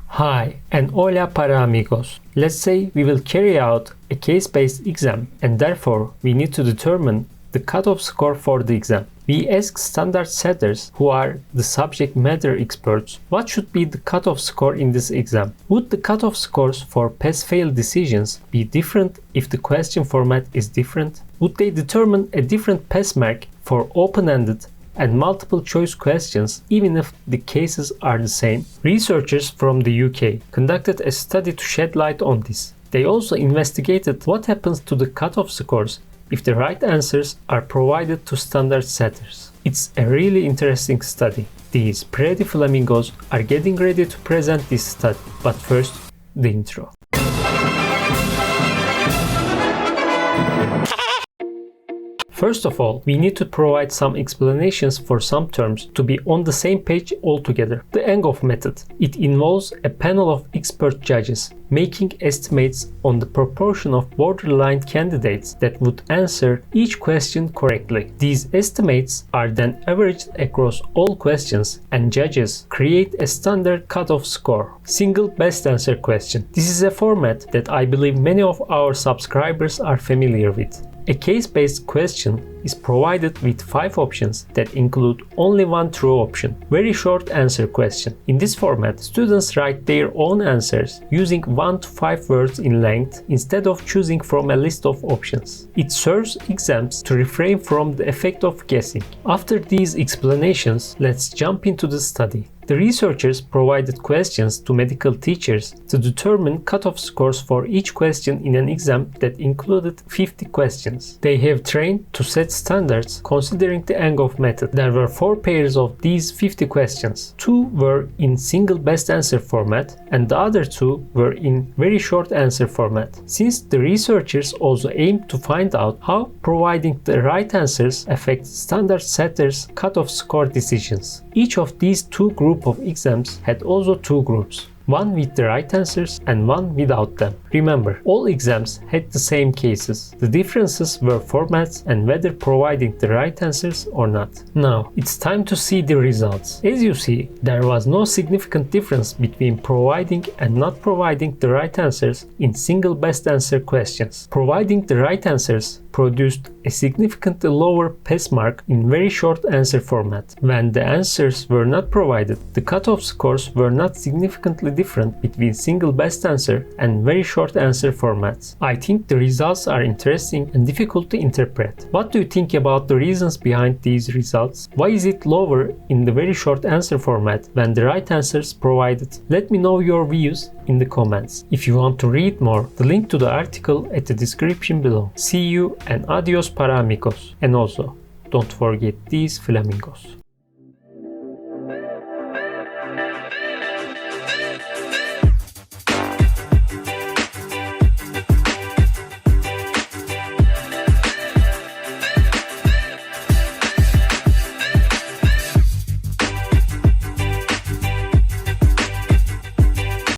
Hi and hola para amigos. Let's say we will carry out a case-based exam and therefore we need to determine the cutoff score for the exam. We ask standard setters, who are the subject matter experts, what should be the cutoff score in this exam. Would the cutoff scores for pass-fail decisions be different if the question format is different? Would they determine a different pass mark for open-ended and multiple choice questions even if the cases are the same? Researchers from the UK conducted a study to shed light on this. They also investigated what happens to the cutoff scores if the right answers are provided to standard setters. It's a really interesting study. These pretty flamingos are getting ready to present this study, but first, the intro. First of all, we need to provide some explanations for some terms to be on the same page altogether. The ENGOF method. It involves a panel of expert judges making estimates on the proportion of borderline candidates that would answer each question correctly. These estimates are then averaged across all questions and judges create a standard cutoff score. Single best answer question. This is a format that I believe many of our subscribers are familiar with. A case-based question is provided with 5 options that include only one true option. Very short answer question. In this format, students write their own answers using 1 to 5 words in length instead of choosing from a list of options. It serves exams to refrain from the effect of guessing. After these explanations, let's jump into the study. The researchers provided questions to medical teachers to determine cutoff scores for each question in an exam that included 50 questions. They have trained to set standards considering the ENGOF method. There were 4 pairs of these 50 questions. 2 were in single best answer format and the other 2 were in very short answer format. Since the researchers also aimed to find out how providing the right answers affects standard setters' cutoff score decisions. Each of these 2 groups of exams had also 2 groups, one with the right answers and one without them. Remember, all exams had the same cases. The differences were formats and whether providing the right answers or not. Now, it's time to see the results. As you see, there was no significant difference between providing and not providing the right answers in single best answer questions. Providing the right answers produced a significantly lower pass mark in very short answer format. When the answers were not provided, the cutoff scores were not significantly different between single best answer and very short answer formats. I think the results are interesting and difficult to interpret. What do you think about the reasons behind these results? Why is it lower in the very short answer format when the right answers provided? Let me know your views in the comments. If you want to read more, the link to the article at the description below. See you and adios para amigos. And also, don't forget these flamingos.